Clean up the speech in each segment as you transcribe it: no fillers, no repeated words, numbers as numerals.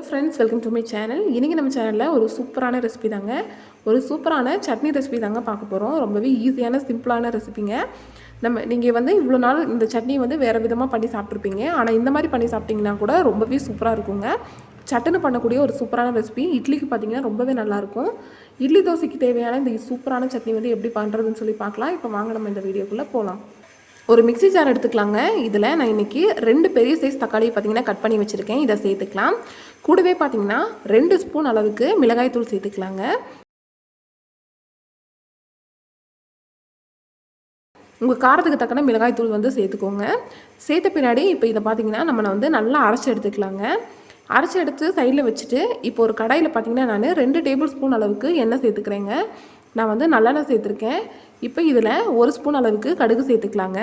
Friends, welcome to my channel. இன்றைக்கி நம்ம சேனலில் ஒரு சூப்பரான ரெசிபி தாங்க, ஒரு சூப்பரான சட்னி ரெசிபி தாங்க பார்க்க போகிறோம். ரொம்பவே ஈஸியான சிம்பிளான ரெசிபிங்க. நீங்கள் இவ்வளோ நாள் இந்த சட்னி வேறு விதமாக பண்ணி சாப்பிட்ருப்பீங்க. ஆனால் இந்த மாதிரி பண்ணி சாப்பிட்டிங்கன்னா கூட ரொம்பவே சூப்பராக இருக்குங்க. சட்டுன்னு பண்ணக்கூடிய ஒரு சூப்பரான ரெசிபி. இட்லிக்கு பார்த்திங்கன்னா ரொம்பவே நல்லாயிருக்கும். இட்லி தோசைக்கு தேவையான இந்த சூப்பரான சட்னி எப்படி பண்ணுறதுன்னு சொல்லி பார்க்கலாம். இப்போ வாங்க நம்ம இந்த வீடியோக்குள்ளே போகலாம். ஒரு மிக்ஸி ஜார் எடுத்துக்கலாங்க. இதில் நான் இன்றைக்கி 2 பெரிய சைஸ் தக்காளி பார்த்திங்கன்னா கட் பண்ணி வச்சுருக்கேன். இதை சேர்த்துக்கலாம். கூடவே பார்த்திங்கன்னா 2 ஸ்பூன் அளவுக்கு மிளகாய் தூள் சேர்த்துக்கலாங்க. உங்கள் காரத்துக்கு தக்கன மிளகாய் தூள் சேர்த்துக்கோங்க. சேர்த்த பின்னாடி இப்போ இதை பார்த்திங்கன்னா நம்ம நல்லா அரைச்சி எடுத்துக்கலாங்க. அரைச்சி எடுத்து சைடில் வச்சுட்டு இப்போ ஒரு கடாயில் பார்த்திங்கன்னா நான் 2 டேபிள் ஸ்பூன் அளவுக்கு எண்ணெய் சேர்த்துக்கிறேங்க. நான் நல்லெண்ணெய் சேர்த்துருக்கேன். இப்போ இதில் 1 ஸ்பூன் அளவுக்கு கடுகு சேர்த்துக்கலாங்க.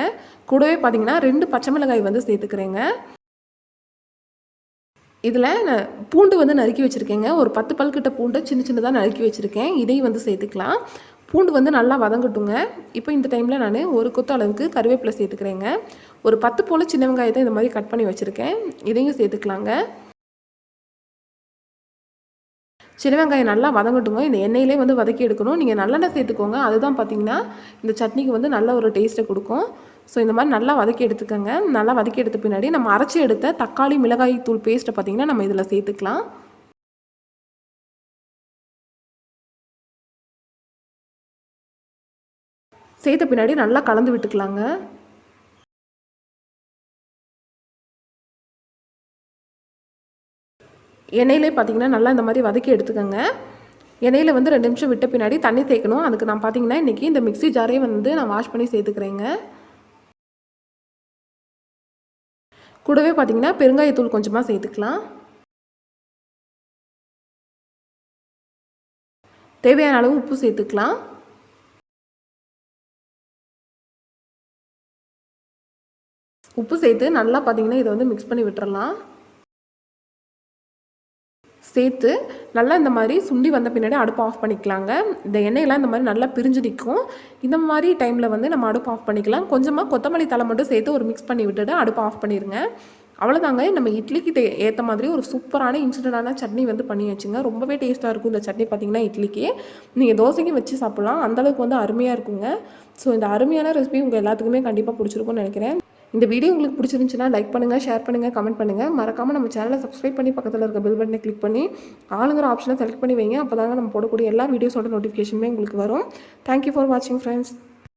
கூடவே பார்த்திங்கன்னா 2 பச்சை மிளகாய் சேர்த்துக்கிறேங்க. இதில் நான் பூண்டு நறுக்கி வச்சுருக்கேங்க. ஒரு 10 பல்கிட்ட பூண்டை சின்ன சின்னதாக நறுக்கி வச்சுருக்கேன். இதையும் சேர்த்துக்கலாம். பூண்டு நல்லா வதங்கட்டுங்க. இப்போ இந்த டைமில் நான் ஒரு கொத்து அளவுக்கு கருவேப்பிலை சேர்த்துக்கிறேங்க. ஒரு 10 போல் சின்ன வெங்காயத்தை இந்த மாதிரி கட் பண்ணி வச்சுருக்கேன். இதையும் சேர்த்துக்கலாங்க. சின்ன வெங்காயம் நல்லா வதங்கட்டுங்க. இந்த எண்ணெயிலே வதக்கி எடுக்கணும். நீங்கள் நல்லெண்ணெய் சேர்த்துக்கோங்க. அதுதான் பார்த்திங்கன்னா இந்த சட்னிக்கு நல்ல ஒரு டேஸ்ட்டை கொடுக்கும். ஸோ இந்த மாதிரி நல்லா வதக்கி எடுத்துக்கோங்க. நல்லா வதக்கி எடுத்த பின்னாடி நம்ம அரைச்சி எடுத்த தக்காளி மிளகாய் தூள் பேஸ்ட்டை பார்த்திங்கன்னா நம்ம இதில் சேர்த்துக்கலாம். சேர்த்த பின்னாடி நல்லா கலந்து விட்டுக்கலாங்க. எண்ணெயிலே பார்த்திங்கன்னா நல்லா இந்த மாதிரி வதக்கி எடுத்துக்கோங்க. எண்ணெயில் 2 நிமிஷம் விட்ட பின்னாடி தண்ணி சேர்க்கணும். அதுக்கு நான் பார்த்திங்கன்னா இன்றைக்கி இந்த மிக்ஸி ஜாரே நான் வாஷ் பண்ணி சேர்த்துக்கிறேங்க. கூடவே பார்த்திங்கன்னா பெருங்காயத்தூள் கொஞ்சமாக சேர்த்துக்கலாம். தேவையான அளவு உப்பு சேர்த்துக்கலாம். உப்பு சேர்த்து நல்லா பார்த்திங்கன்னா இதை மிக்ஸ் பண்ணி விட்டுறலாம். சேர்த்து நல்லா இந்த மாதிரி சுண்டி வந்த பின்னாடி அடுப்பு ஆஃப் பண்ணிக்கலாங்க. இந்த எண்ணெயெல்லாம் இந்த மாதிரி நல்லா பிரிஞ்சு நிற்கும். இந்த மாதிரி டைமில் நம்ம அடுப்பு ஆஃப் பண்ணிக்கலாம். கொஞ்சமாக கொத்தமல்லி தழை மட்டும் சேர்த்து ஒரு மிக்ஸ் பண்ணி விட்டுட்டு அடுப்பு ஆஃப் பண்ணிடுங்க. அவ்வளோதாங்க. நம்ம இட்லிக்கு ஏற்ற மாதிரி ஒரு சூப்பரான இன்ஸ்டன்டான சட்னி பண்ணி வச்சுங்க. ரொம்பவே டேஸ்ட்டாக இருக்கும் இந்த சட்னி. பார்த்திங்கன்னா இட்லிக்கு நீங்கள் தோசைக்கும் வச்சு சாப்பிட்லாம். அந்தளவுக்கு அருமையாக இருக்குங்க. ஸோ இந்த அருமையான ரெசிபி உங்கள் எல்லாத்துக்குமே கண்டிப்பாக பிடிச்சிருக்கும்னு நினைக்கிறேன். இந்த வீடியோ உங்களுக்கு பிடிச்சிருந்துச்சுன்னா லைக் பண்ணுங்கள், ஷேர் பண்ணுங்கள், கமெண்ட் பண்ணுங்கள். மறக்காமல் நம்ம சேனலை சப்ஸ்கிரைப் பண்ணி பக்கத்தில் இருக்க பெல் பட்டனை கிளிக் பண்ணி ஆளுங்கிற ஆப்ஷனை செலக்ட் பண்ணி வைங்க. அப்போ தாங்க நம்ம போடக்கூடிய எல்லா வீடியோஸோட நோட்டிஃபிகேஷனுமே உங்களுக்கு வரும். தேங்க்யூ ஃபார் வாட்சிங் ஃப்ரெண்ட்ஸ்.